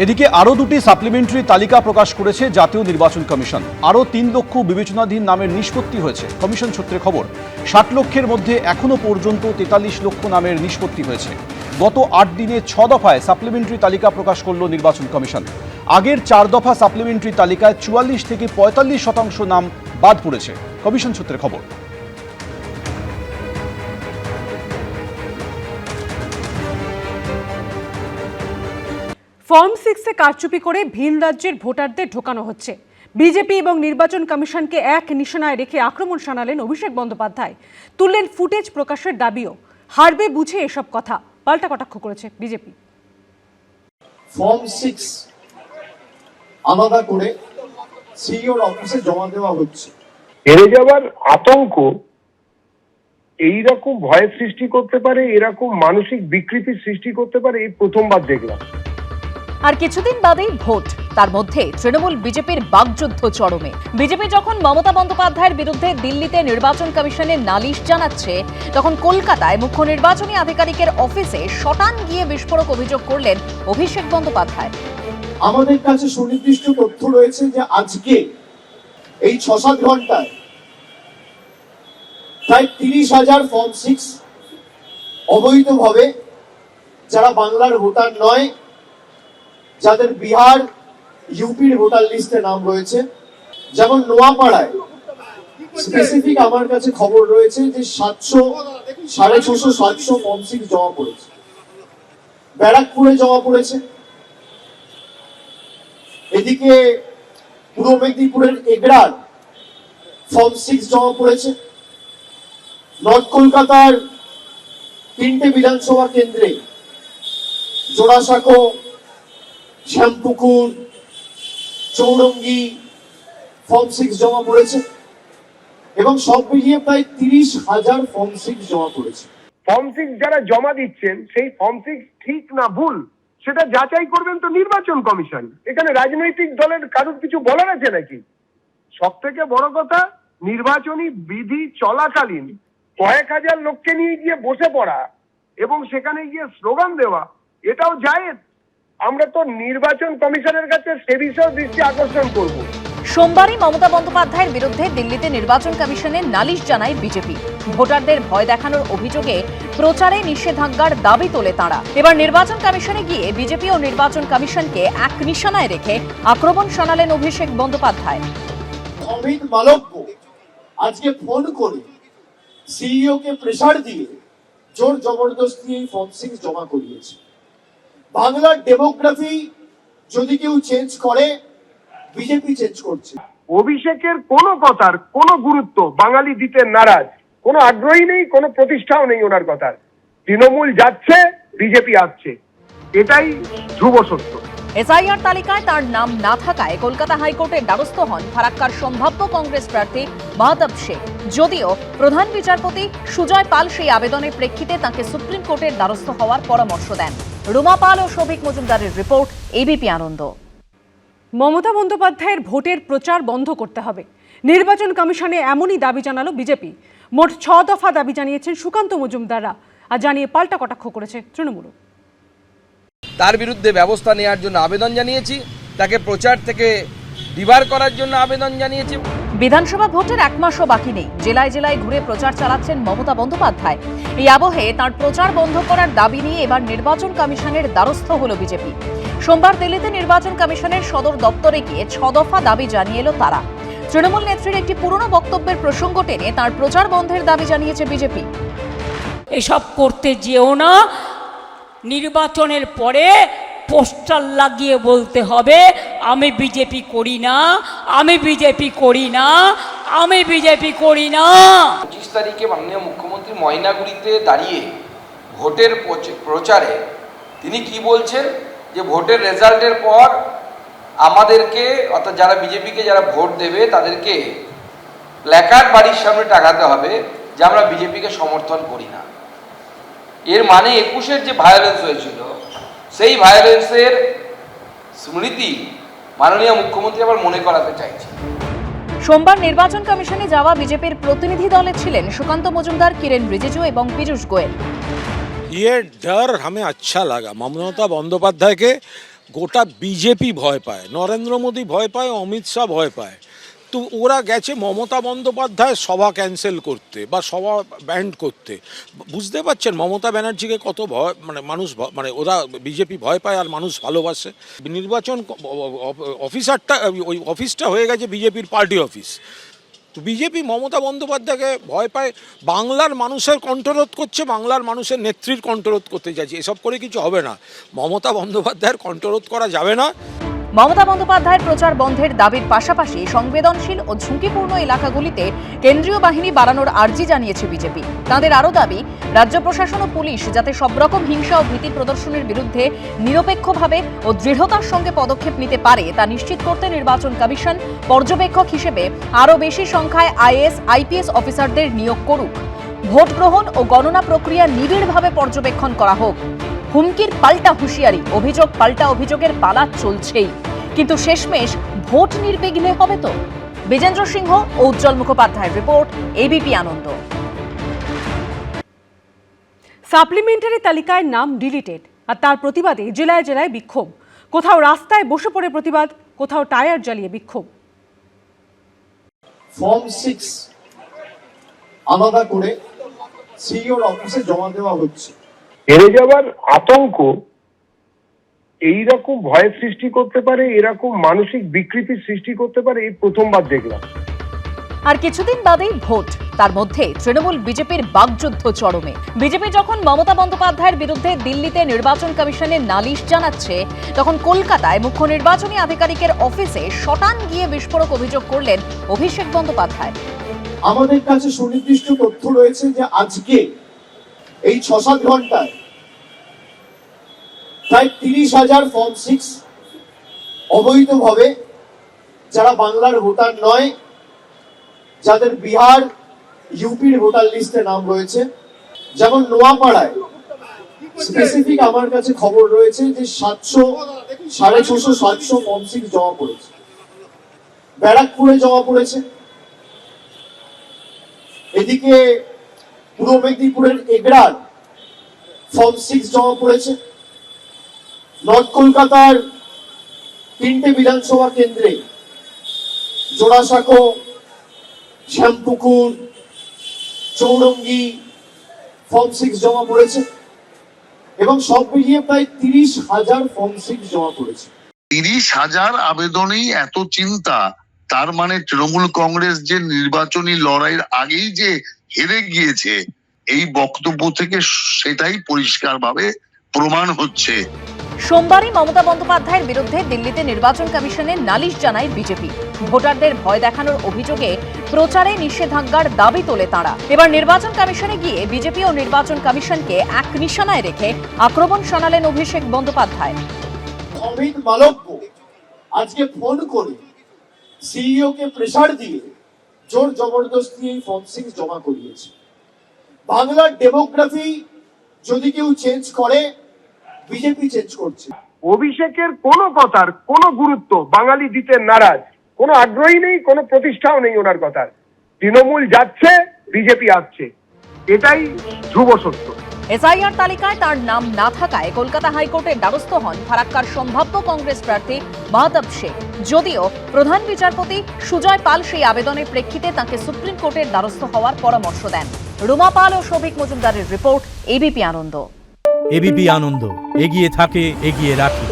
এদিকে আরও দুটি সাপ্লিমেন্টারি তালিকা প্রকাশ করেছে জাতীয় নির্বাচন কমিশন। আরও ৩ লক্ষ বিবেচনাধীন নামের নিষ্পত্তি হয়েছে। কমিশন সূত্রে খবর, ৬০ লক্ষের মধ্যে এখনও পর্যন্ত ৪৩ লক্ষ নামের নিষ্পত্তি হয়েছে। গত ৮ দিনে ৬ দফায় সাপ্লিমেন্টারি তালিকা প্রকাশ করল নির্বাচন কমিশন। আগের ৪ দফা সাপ্লিমেন্টারি তালিকায় ৪৪ থেকে ৪৫% নাম বাদ পড়েছে। কমিশন সূত্রে খবর। ফর্ম 6-এ কারচুপি করে ভিন রাজ্যের ভোটারদের ঢোকানো হচ্ছে। বিজেপি এবং নির্বাচন কমিশনকে এক নিশানায় রেখে আক্রমণ শানালেন অভিষেক বন্দ্যোপাধ্যায়। তুললেন ফুটেজ প্রকাশের দাবিও। হারবে বুঝে এসব কথা, পাল্টা কটাক্ষ করেছে বিজেপি। ফর্ম 6 আলাদা করে সিইওর অফিসে জমা দেওয়া হচ্ছে। হেরে যাওয়ার আতঙ্ক এইরকম ভয় সৃষ্টি করতে পারে, এরকম মানসিক বিকৃতি সৃষ্টি করতে পারে, এই প্রথমবার দেখলাম। আর কিছুদিন বাদেই ভোট, তার মধ্যে তৃণমূল বিজেপির বাগযুদ্ধ চরমে। বিজেপি যখন মমতা বন্দ্যোপাধ্যায়ের বিরুদ্ধে দিল্লিতে নির্বাচন কমিশনে নালিশ জানাচ্ছে, তখন কলকাতায় মুখ্য নির্বাচনী আধিকারিকের অফিসে শটান গিয়ে বিস্ফোরক অভিযোগ করলেন অভিষেক বন্দ্যোপাধ্যায়। আমাদের কাছে সুনির্দিষ্ট তথ্য রয়েছে যে আজকে এই ৬-৭ ঘন্টায় প্রায় ৩০,০০০ ফর্ম 6 অবৈধভাবে, যারা বাংলার ভোটার নয়, যাদের বিহার ইউপির ভোটার লিস্টে নাম রয়েছে, যেমন নোয়াপাড়ায় স্পেসিফিক আমার কাছে খবর রয়েছে যে 650-700 ফর্ম 6 জমা পড়েছে। ব্যারাকপুরে জমা পড়েছে। এদিকে পূর্ব মেদিনীপুরের এগড়ার ফর্ম 6 জমা পড়েছে। নর্থ কলকাতার 3টে বিধানসভা কেন্দ্রে জোড়াসাঁকো, শ্যামপুকুর, চৌরঙ্গি ফর্ম 6 জমা পড়েছে এবং সব মিলিয়ে প্রায় 30,০০০ ফর্ম 6 জমা পড়েছে। ফর্ম 6 যারা জমা দিচ্ছেন, সেই ফর্ম 6 ঠিক না ভুল সেটা যাচাই করবেন তো নির্বাচন কমিশন। এখানে রাজনৈতিক দলের কারোর কিছু বলার আছে নাকি? সব থেকে বড় কথা, নির্বাচনী বিধি চলাকালীন কয়েক হাজার লোককে নিয়ে গিয়ে বসে পড়া এবং সেখানে গিয়ে স্লোগান দেওয়া, এটাও জায়েজ। আমরা তো নির্বাচন কমিশনের কাছে সে বিষয়ে দৃষ্টি আকর্ষণ করব। সোমবারই মমতা বন্দ্যোপাধ্যায়ের বিরুদ্ধে দিল্লিতে নির্বাচন কমিশনে নালিশ জানায় বিজেপি। ভোটারদের ভয় দেখানোর অভিযোগে প্রচারে নিষেধাজ্ঞার দাবি তোলে তারা। এবার নির্বাচন কমিশনে গিয়ে বিজেপি ও নির্বাচন কমিশনকে এক নিশানায় রেখে আক্রমণ শানালেন অভিষেক বন্দ্যোপাধ্যায়। অমিত মালব্য আজকে ফোন করে সিইও কে প্রেসার দিয়ে জোর জবরদস্তি এই ফর্ম 6 জমা করিয়েছে। বাংলার ডেমোগ্রাফি যদি কেউ চেঞ্জ করে, বিজেপি চেঞ্জ করছে। অভিষেকের কোনো কথার কোনো গুরুত্ব বাঙালি দিতে নারাজ, কোনো আগ্রহী নেই, কোনো প্রতিষ্ঠাও নেই ওনার কথার। তৃণমূল যাচ্ছে, বিজেপি আসছে, এটাই ধ্রুব সত্য। এসআইআর তালিকায় তার নাম না থাকায় কলকাতা হাইকোর্টের দ্বারস্থ হন ফারাক্কার সম্ভাব্য কংগ্রেস প্রার্থী মাহতাব শেখ। যদিও প্রধান বিচারপতি সুজয় পাল সেই আবেদনের প্রেক্ষিতে তাকে সুপ্রিম কোর্টের দ্বারস্থ হওয়ার পরামর্শ দেন। রুমা পাল ও শফিক মজুমদারের রিপোর্ট, এবিপি আনন্দ। মমতা বন্দ্যোপাধ্যায়ের ভোটের প্রচার বন্ধ করতে হবে, নির্বাচন কমিশনে এমনই দাবি জানালো বিজেপি। মোট ৬ দফা দাবি জানিয়েছেন সুকান্ত মজুমদাররা, আর জানিয়ে পাল্টা কটাক্ষ করেছে তৃণমূল। তার বিরুদ্ধে ব্যবস্থা নেওয়ার জন্য আবেদন জানিয়েছি, তাকে প্রচার থেকে ডিবার করার জন্য আবেদন জানিয়েছি। বিধানসভা ভোটের 1 মাসও বাকি নেই। জেলায় জেলায় ঘুরে প্রচার চালাচ্ছেন মমতা বন্দ্যোপাধ্যায়। এই আবহে তার প্রচার বন্ধ করার দাবি নিয়ে এবার নির্বাচন কমিশনের দ্বারস্থ হল বিজেপি। সোমবার দিল্লিতে নির্বাচন কমিশনের সদর দপ্তরে গিয়ে ৬ দফা দাবি জানিয়ে এলো তারা। তৃণমূল নেত্রীর একটি পুরনো বক্তব্যের প্রসঙ্গ টেনে তার প্রচার বন্ধের দাবি জানিয়েছে বিজেপি। এসব করতে যেও না, নির্বাচনের পরে পোস্টার লাগিয়ে বলতে হবে আমি বিজেপি করি না, আমি বিজেপি করি না, আমি বিজেপি করি না। 25 তারিখে মাননীয় মুখ্যমন্ত্রী ময়নাগুড়িতে দাঁড়িয়ে ভোটের প্রচারে তিনি কি বলছেন, যে ভোটের রেজাল্টের পর আমাদেরকে, অর্থাৎ যারা বিজেপিকে যারা ভোট দেবে তাদেরকে প্ল্যাকার্ড বাড়ির সামনে টাঙাতে হবে যে আমরা বিজেপিকে সমর্থন করি না। এর মানে 21-এর যে ভায়োলেন্স হয়েছিল, সেই ভায়োলেন্সের স্মৃতি মাননীয় মুখ্যমন্ত্রী আবার মনে করাতে চাইছে। সোমবার নির্বাচন কমিশনে যাওয়া বিজেপির প্রতিনিধি দলে ছিলেন সুকান্ত মজুমদার, কিরেন রিজিজু এবং পীযূষ গোয়েল। ये डर हमें अच्छा लगा। ममता बंदोपाध्याय के গোটা বিজেপি ভয় পায়, নরেন্দ্র মোদী ভয় পায়, অমিত শাহ ভয় পায়। তো ওরা গেছে মমতা বন্দ্যোপাধ্যায়ের সভা ক্যান্সেল করতে বা সভা ব্যান্ড করতে। বুঝতে পারছেন মমতা ব্যানার্জিকে কত ভয়, মানে মানুষ মানে ওরা বিজেপি ভয় পায় আর মানুষ ভালোবাসে। নির্বাচন অফিসারটা, ওই অফিসটা হয়ে গেছে বিজেপির পার্টি অফিস। তো বিজেপি মমতা বন্দ্যোপাধ্যায়কে ভয় পায়, বাংলার মানুষের কণ্ঠরোধ করছে, বাংলার মানুষের নেত্রীর কণ্ঠরোধ করতে চাইছে। এসব করে কিছু হবে না, মমতা বন্দ্যোপাধ্যায়ের কণ্ঠরোধ করা যাবে না। মমতা বন্দ্যোপাধ্যায়ের প্রচার বন্ধের দাবির পাশাপাশি সংবেদনশীল ও ঝুঁকিপূর্ণ এলাকাগুলিতে কেন্দ্রীয় বাহিনী বাড়ানোর আর্জি জানিয়েছে বিজেপি। তাদের আরও দাবি, রাজ্য প্রশাসন ও পুলিশ যাতে সব রকম হিংসা ও ভীতি প্রদর্শনের বিরুদ্ধে নিরপেক্ষভাবে ও দৃঢ়তার সঙ্গে পদক্ষেপ নিতে পারে তা নিশ্চিত করতে নির্বাচন কমিশন পর্যবেক্ষক হিসেবে আরও বেশি সংখ্যায় আইএএস আইপিএস অফিসারদের নিয়োগ করুক। ভোট গ্রহণ ও গণনা প্রক্রিয়া নিবিড়ভাবে পর্যবেক্ষণ করা হোক। হুমকির পাল্টা হুঁশিয়ারি, অভিযোগ পাল্টা অভিযোগের পালা চলছেই, কিন্তু শেষমেশ ভোট নির্বিঘ্নে হবে তো? বিজেন্দ্র সিংহ ও উজ্জ্বল মুখোপাধ্যায়ের রিপোর্ট, এবিপি আনন্দ। সাপ্লিমেন্টারি তালিকায় নাম ডিলিটেড, আর তার প্রতিবাদে জেলায় জেলায় বিক্ষোভ। কোথাও রাস্তায় বসে পড়ে প্রতিবাদ, কোথাও টায়ার জ্বালিয়ে বিক্ষোভ। ফর্ম 6 আলাদা করে সিইওর অফিসে জমা দেওয়া হচ্ছে। হেরে যাওয়ার আতঙ্ক এইরকম ভয়ের সৃষ্টি করতে পারে, এরকম মানসিক বিকৃতির সৃষ্টি করতে পারে, এই প্রথমবার দেখলাম। আর কিছুদিন বাদেই ভোট, তার মধ্যে তৃণমূল বিজেপির বাগযুদ্ধ চরমে। বিজেপি যখন মমতা বন্দ্যোপাধ্যায়ের বিরুদ্ধে দিল্লিতে নির্বাচন কমিশনে নালিশ জানাচ্ছে, তখন কলকাতায় মুখ্য নির্বাচনী আধিকারিকের অফিসে শটান গিয়ে বিস্ফোরক অভিযোগ করলেন অভিষেক বন্দ্যোপাধ্যায়। আমাদের কাছে সুনির্দিষ্ট তথ্য রয়েছে যে আজকে এই 6-7 ঘন্টায় প্রায় 30,000 ফর্ম 6 অবৈধভাবে, যারা বাংলার ভোটার নয়, যাদের বিহার ইউপির ভোটার লিস্টে নাম রয়েছে, যেমন নোয়াপাড়ায় স্পেসিফিক আমার কাছে খবর রয়েছে যে 650-700 ফর্ম 6 জমা পড়েছে। ব্যারাকপুরে জমা পড়েছে, এদিকে পূর্ব মেদিনীপুরের এগড়ার ফর্ম 6 জমা পড়েছে। নর্থ কলকাতার 3টে বিধানসভা কেন্দ্রে জোড়াসাঁকো, শ্যামপুকুর, চৌরঙ্গি ফর্ম 6 জমা পড়েছে, এবং সব মিলিয়ে প্রায় 30,000 ফর্ম 6 জমা পড়েছে। 30,000 আবেদনেই এত চিন্তা, তার মানে তৃণমূল কংগ্রেস যে নির্বাচনী লড়াইয়ের আগেই যে হেরে গিয়েছে, এই বক্তব্য থেকে সেটাই পরিষ্কারভাবে প্রমাণ হচ্ছে। সোমবারই মমতা বন্দ্যোপাধ্যায়ের বিরুদ্ধে দিল্লিতে নির্বাচন কমিশনে নালিশ জানায় বিজেপি। ভোটারদের ভয় দেখানোর অভিযোগে প্রচারে নিষেধাজ্ঞার দাবি তোলে তাঁরা। এবার নির্বাচন কমিশনে গিয়ে বিজেপি ও নির্বাচন কমিশনকে এক নিশানায় রেখে আক্রমণ শানালেন অভিষেক বন্দ্যোপাধ্যায়। অমিত মালব্য আজকে ফোন করে সিইও কে প্রেসার দিয়ে জোর জবরদস্তি এই ফর্ম 6 জমা করিয়েছে। বাংলার ডেমোগ্রাফি যদি কেউ চেঞ্জ করে, বিজেপি চেঞ্জ করছে। অভিষেকের কোন কথার কোনো গুরুত্ব বাঙালি দিতে নারাজ, কোনো আগ্রহী নেই, কোনো প্রতিষ্ঠাও নেই ওনার কথার। তৃণমূল যাচ্ছে, বিজেপি আসছে, এটাই ধ্রুব সত্য। এসআইআর তালিকায় তার নাম না থাকায় কলকাতা হাইকোর্টের দ্বারস্থ হন ফারাক্কার সম্ভাব্য কংগ্রেস প্রার্থী মাহতাব শেখ। যদিও প্রধান বিচারপতি সুজয় পাল সেই আবেদনের প্রেক্ষিতে তাকে সুপ্রিম কোর্টের দ্বারস্থ হওয়ার পরামর্শ দেন। রুমা পাল ও শফিক মজুমদারের রিপোর্ট, এবিপি আনন্দ। এবিপি আনন্দ, এগিয়ে থাকে, এগিয়ে রাখে।